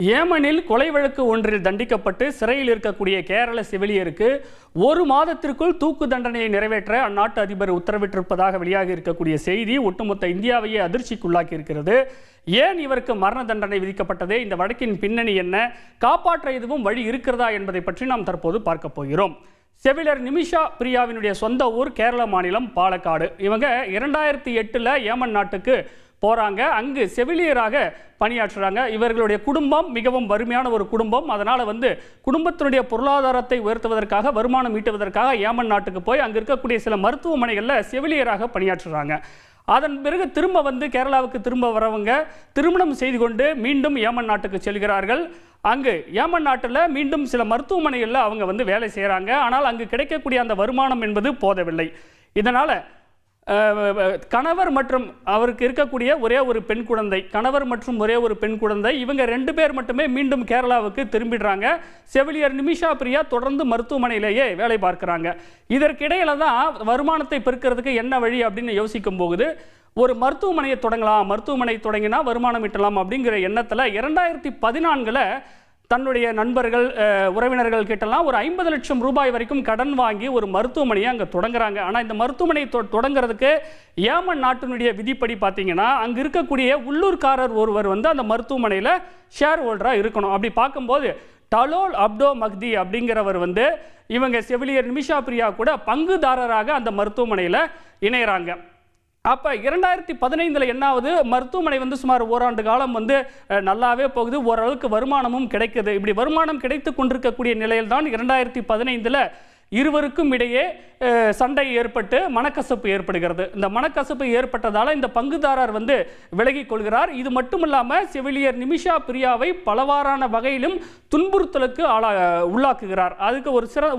ஏமனில் கொலை வழக்கு ஒன்றில் தண்டிக்கப்பட்டு சிறையில் இருக்கக்கூடிய கேரள செவிலியருக்கு 1 மாதத்திற்குள் தூக்கு தண்டனையை நிறைவேற்ற அந்நாட்டு அதிபர் உத்தரவிட்டிருப்பதாக வெளியாகி இருக்கக்கூடிய செய்தி ஒட்டுமொத்த இந்தியாவையே அதிர்ச்சிக்குள்ளாக்கி இருக்கிறது. ஏன் இவருக்கு மரண தண்டனை விதிக்கப்பட்டது? இந்த வழக்கின் பின்னணி என்ன? காப்பாற்ற எதுவும் வழி இருக்கிறதா என்பதை பற்றி நாம் தற்போது பார்க்க போகிறோம். செவிலியர் நிமிஷா பிரியாவினுடைய சொந்த ஊர் கேரள மாநிலம் பாலக்காடு. இவங்க 2008 ஏமன் நாட்டுக்கு போறாங்க. அங்கு செவிலியராக பணியாற்றுறாங்க. இவர்களுடைய குடும்பம் மிகவும் வறுமையான ஒரு குடும்பம். அதனால குடும்பத்தினுடைய பொருளாதாரத்தை உயர்த்துவதற்காக, வருமானம் ஈட்டுவதற்காக ஏமன் நாட்டுக்கு போய் அங்கு இருக்கக்கூடிய சில மருத்துவமனைகளில் செவிலியராக பணியாற்றுறாங்க. அதன் பிறகு திரும்ப கேரளாவுக்கு திரும்ப வரவங்க திருமணம் செய்து கொண்டு மீண்டும் ஏமன் நாட்டுக்கு செல்கிறார்கள். அங்கு ஏமன் நாட்டில் மீண்டும் சில மருத்துவமனைகளில் அவங்க வேலை செய்கிறாங்க. ஆனால் அங்கு கிடைக்கக்கூடிய அந்த வருமானம் என்பது போதவில்லை. இதனால் கணவர் மற்றும் அவருக்கு இருக்கக்கூடிய ஒரே ஒரு பெண் குழந்தை, இவங்க 2 பேர் மட்டுமே மீண்டும் கேரளாவுக்கு திரும்பிடுறாங்க. செவிலியர் நிமிஷா பிரியா தொடர்ந்து மருத்துவமனையிலேயே வேலை பார்க்குறாங்க. இதற்கிடையில தான் வருமானத்தை பெருக்கிறதுக்கு என்ன வழி அப்படின்னு யோசிக்கும் போது ஒரு மருத்துவமனையை தொடங்கலாம், மருத்துவமனை தொடங்கினா வருமானம் ஈட்டலாம் அப்படிங்கிற எண்ணத்தில் 2014 தன்னுடைய நண்பர்கள், உறவினர்கள் கிட்டலாம் ஒரு 50 லட்சம் ரூபாய் வரைக்கும் கடன் வாங்கி ஒரு மருத்துவமனையை அங்கே தொடங்குறாங்க. ஆனால் இந்த மருத்துவமனை தொடங்குறதுக்கு ஏமன் நாட்டினுடைய விதிப்படி பார்த்தீங்கன்னா அங்கே இருக்கக்கூடிய உள்ளூர்காரர் ஒருவர் அந்த மருத்துவமனையில் ஷேர் ஹோல்டராக இருக்கணும். அப்படி பார்க்கும்போது டலோல் அப்டோ மக்தி அப்படிங்கிறவர் இவங்க செவிலியர் நிமிஷா பிரியா கூட பங்குதாரராக அந்த மருத்துவமனையில் இணைகிறாங்க. அப்போ 2015 என்னாவது, மருத்துவமனை சுமார் ஓராண்டு காலம் நல்லாவே போகுது, ஓரளவுக்கு வருமானமும் கிடைக்குது. இப்படி வருமானம் கிடைத்து கொண்டிருக்கக்கூடிய நிலையில் தான் 2015 இருவருக்கும் இடையே சண்டை ஏற்பட்டு மனக்கசப்பு ஏற்படுகிறது. இந்த மனக்கசப்பு ஏற்பட்டதால் இந்த பங்குதாரர் விலகிக் கொள்கிறார். இது மட்டுமில்லாமல் செவிலியர் நிமிஷா பிரியாவை பலவாறான வகையிலும் துன்புறுத்தலுக்கு உள்ளாக்குகிறார். அதுக்கு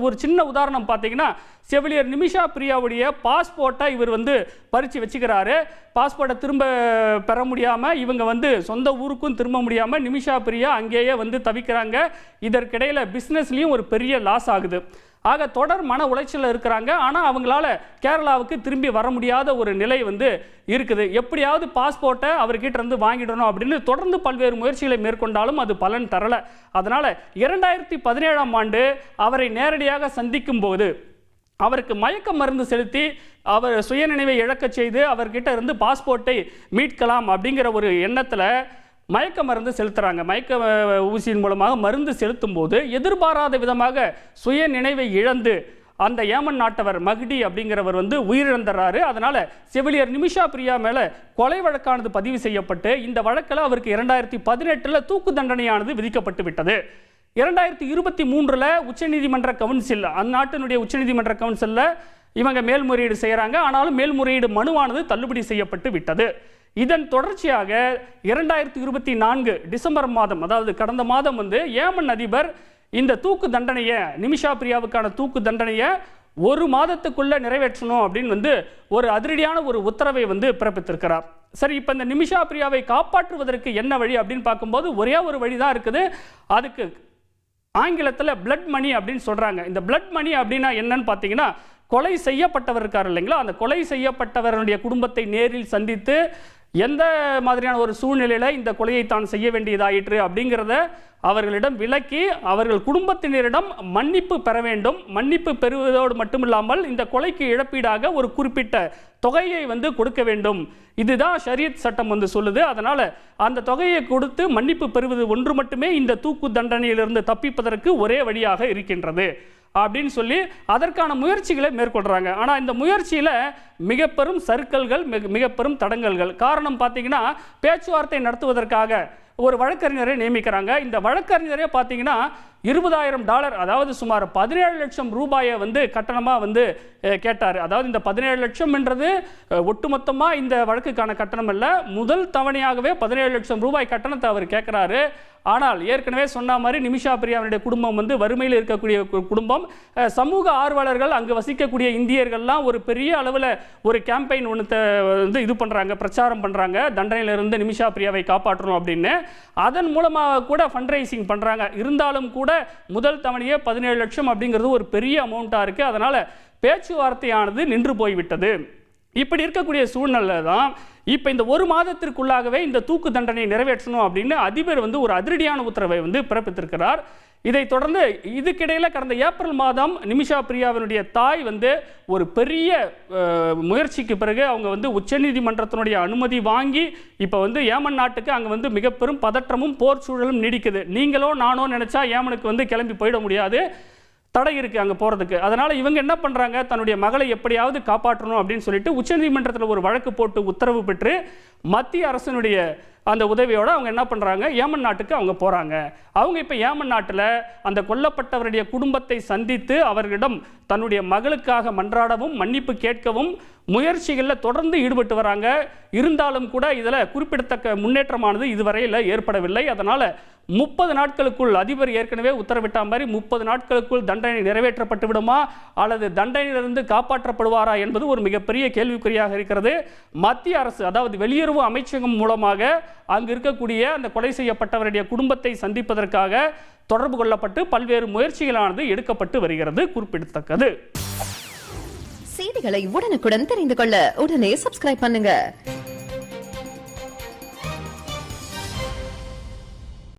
ஒரு சின்ன உதாரணம் பார்த்தீங்கன்னா, செவிலியர் நிமிஷா பிரியாவுடைய பாஸ்போர்ட்டை இவர் பறித்து வச்சுக்கிறாரு. பாஸ்போர்ட்டை திரும்ப பெற முடியாமல் இவங்க சொந்த ஊருக்கும் திரும்ப முடியாமல் நிமிஷா பிரியா அங்கேயே தவிக்கிறாங்க. இதற்கிடையில் பிஸ்னஸ்லேயும் ஒரு பெரிய லாஸ் ஆகுது. ஆக தொடர் மன உளைச்சலில் இருக்கிறாங்க. ஆனால் அவங்களால கேரளாவுக்கு திரும்பி வர முடியாத ஒரு நிலை இருக்குது. எப்படியாவது பாஸ்போர்ட்டை அவர்கிட்ட இருந்து வாங்கிடணும் அப்படின்னு தொடர்ந்து பல்வேறு முயற்சிகளை மேற்கொண்டாலும் அது பலன் தரலை. அதனால் 2017 அவரை நேரடியாக சந்திக்கும் போது அவருக்கு மயக்க மருந்து செலுத்தி அவர் சுயநினைவை இழக்க செய்து அவர்கிட்ட இருந்து பாஸ்போர்ட்டை மீட்கலாம் அப்படிங்கிற ஒரு எண்ணத்தில் மயக்க மருந்து செலுத்துகிறாங்க. மயக்க ஊசியின் மூலமாக மருந்து செலுத்தும் போது எதிர்பாராத விதமாக சுய நினைவை இழந்து அந்த ஏமன் நாட்டவர் மஹ்டி அப்படிங்கிறவர் உயிரிழந்துறாரு. அதனால் செவிலியர் நிமிஷா பிரியா மேலே கொலை வழக்கானது பதிவு செய்யப்பட்டு இந்த வழக்கில் அவருக்கு 2018 தூக்கு தண்டனையானது விதிக்கப்பட்டு விட்டது. 2023 உச்சநீதிமன்ற கவுன்சில், அந்நாட்டினுடைய உச்சநீதிமன்ற கவுன்சிலில் இவங்க மேல்முறையீடு செய்கிறாங்க. ஆனாலும் மேல்முறையீடு மனுவானது தள்ளுபடி செய்யப்பட்டு விட்டது. இதன் தொடர்ச்சியாக 2024 டிசம்பர் மாதம், அதாவது கடந்த மாதம் ஏமன் அதிபர் இந்த தூக்கு தண்டனையை, நிமிஷா பிரியாவுக்கான தூக்கு தண்டனையை 1 மாதத்துக்குள்ள நிறைவேற்றணும் அப்படின்னு ஒரு அதிரடியான ஒரு உத்தரவை பிறப்பித்திருக்கிறார். சரி, இப்போ இந்த நிமிஷா பிரியாவை காப்பாற்றுவதற்கு என்ன வழி அப்படின்னு பார்க்கும்போது ஒரே ஒரு வழி தான் இருக்குது. அதுக்கு ஆங்கிலத்தில் பிளட் மணி அப்படின்னு சொல்கிறாங்க. இந்த பிளட் மணி அப்படின்னா என்னன்னு பார்த்தீங்கன்னா, கொலை செய்யப்பட்டவர் இருக்கார் இல்லைங்களா, அந்த கொலை செய்யப்பட்டவருடைய குடும்பத்தை நேரில் சந்தித்து எந்த மாதிரியான ஒரு சூழ்நிலையில் இந்த கொலையை தான் செய்ய வேண்டியதாயிற்று அப்படிங்கிறத அவர்களிடம் விளக்கி அவர்கள் குடும்பத்தினரிடம் மன்னிப்பு பெற வேண்டும். மன்னிப்பு பெறுவதோடு மட்டுமில்லாமல் இந்த கொலைக்கு இழப்பீடாக ஒரு குறிப்பிட்ட தொகையை கொடுக்க வேண்டும். இதுதான் ஷரியத் சட்டம் சொல்லுது. அதனால் அந்த தொகையை கொடுத்து மன்னிப்பு பெறுவது ஒன்று மட்டுமே இந்த தூக்கு தண்டனையிலிருந்து தப்பிப்பதற்கு ஒரே வழியாக இருக்கின்றது அப்படின்னு சொல்லி அதற்கான முயற்சிகளை மேற்கொள்கிறாங்க. ஆனால் இந்த முயற்சியில் மிக பெரும் சறுக்கல்கள், மிக பெரும் தடங்கல்கள். காரணம் பார்த்தீங்கன்னா, பேச்சுவார்த்தை நடத்துவதற்காக ஒரு வழக்கறிஞரை நியமிக்கிறாங்க. இந்த வழக்கறிஞரே பார்த்தீங்கன்னா $20,000, அதாவது சுமார் 17 லட்சம் ரூபாயை கட்டணமாக கேட்டார். அதாவது இந்த 17 லட்சம் என்றது ஒட்டுமொத்தமாக இந்த வழக்குக்கான கட்டணம் இல்லை, முதல் தவணையாகவே 17 லட்சம் ரூபாய் கட்டணத்தை அவர் கேட்குறாரு. ஆனால் ஏற்கனவே சொன்ன மாதிரி நிமிஷா பிரியாவுடைய குடும்பம் வறுமையில் இருக்கக்கூடிய குடும்பம். சமூக ஆர்வலர்கள், அங்கு வசிக்கக்கூடிய இந்தியர்கள்லாம் ஒரு பெரிய அளவில் ஒரு கேம்பெயின் ஒன்று இது பண்ணுறாங்க, பிரச்சாரம் பண்ணுறாங்க, தண்டனையிலிருந்து நிமிஷா பிரியாவை காப்பாற்றணும் அப்படின்னு. அதன் மூலமாக கூட ஃபண்ட் ரைசிங் பண்ணுறாங்க. இருந்தாலும் கூட முதல் தவணையே 17 லட்சம் அப்படிங்கிறது ஒரு பெரிய அமௌண்ட்டாக இருக்குது. அதனால் பேச்சுவார்த்தையானது நின்று போய்விட்டது. இப்படி இருக்கக்கூடிய சூழ்நிலை தான் இப்போ இந்த ஒரு மாதத்திற்குள்ளாகவே இந்த தூக்கு தண்டனையை நிறைவேற்றணும் அப்படின்னு அதிபர் ஒரு அதிரடியான உத்தரவை பிறப்பித்திருக்கிறார். இதை தொடர்ந்து இதுக்கிடையில் கடந்த ஏப்ரல் மாதம் நிமிஷா பிரியாவினுடைய தாய் ஒரு பெரிய முயற்சிக்கு பிறகு அவங்க உச்சநீதிமன்றத்தினுடைய அனுமதி வாங்கி இப்போ ஏமன் நாட்டுக்கு அங்கே மிக பெரும் பதற்றமும் போர் சூழலும் நீடிக்குது. நீங்களோ நானோ நினைச்சா ஏமனுக்கு கிளம்பி போயிட முடியாது, தடை இருக்கு அங்கே போகிறதுக்கு. அதனால் இவங்க என்ன பண்ணுறாங்க, தன்னுடைய மகளை எப்படியாவது காப்பாற்றணும் அப்படின்னு சொல்லிட்டு உச்சநீதிமன்றத்தில் ஒரு வழக்கு போட்டு உத்தரவு பெற்று மத்திய அரசினுடைய அந்த உதவியோடு அவங்க என்ன பண்ணுறாங்க, ஏமன் நாட்டுக்கு அவங்க போகிறாங்க. அவங்க இப்போ ஏமன் நாட்டில் அந்த கொல்லப்பட்டவருடைய குடும்பத்தை சந்தித்து அவர்களிடம் தன்னுடைய மகளுக்காக மன்றாடவும் மன்னிப்பு கேட்கவும் முயற்சிகளில் தொடர்ந்து ஈடுபட்டு வராங்க. இருந்தாலும் கூட இதில் குறிப்பிடத்தக்க முன்னேற்றமானது இதுவரையில் ஏற்படவில்லை. அதனால் 30 நாட்களுக்குள் அதிபர் ஏற்கனவே உத்தரவிட்ட மாதிரி 30 நாட்களுக்குள் தண்டனை நிறைவேற்றப்பட்டு விடுமா அல்லது தண்டனையிலிருந்து காப்பாற்றப்படுவாரா என்பது ஒரு மிகப்பெரிய கேள்விக்குறியாக இருக்கிறது. மத்திய அரசு, அதாவது வெளியுறவு அமைச்சகம் மூலமாக அங்கு இருக்கக்கூடிய அந்த கொலை செய்யப்பட்டவருடைய குடும்பத்தை சந்திப்பதற்காக தொடர்பு கொள்ளப்பட்டு பல்வேறு முயற்சிகளானது எடுக்கப்பட்டு வருகிறது, குறிப்பிடத்தக்கது. செய்திகளை உடனுக்குடன் தெரிந்து கொள்ள உடனே சப்ஸ்கிரைப் பண்ணுங்க.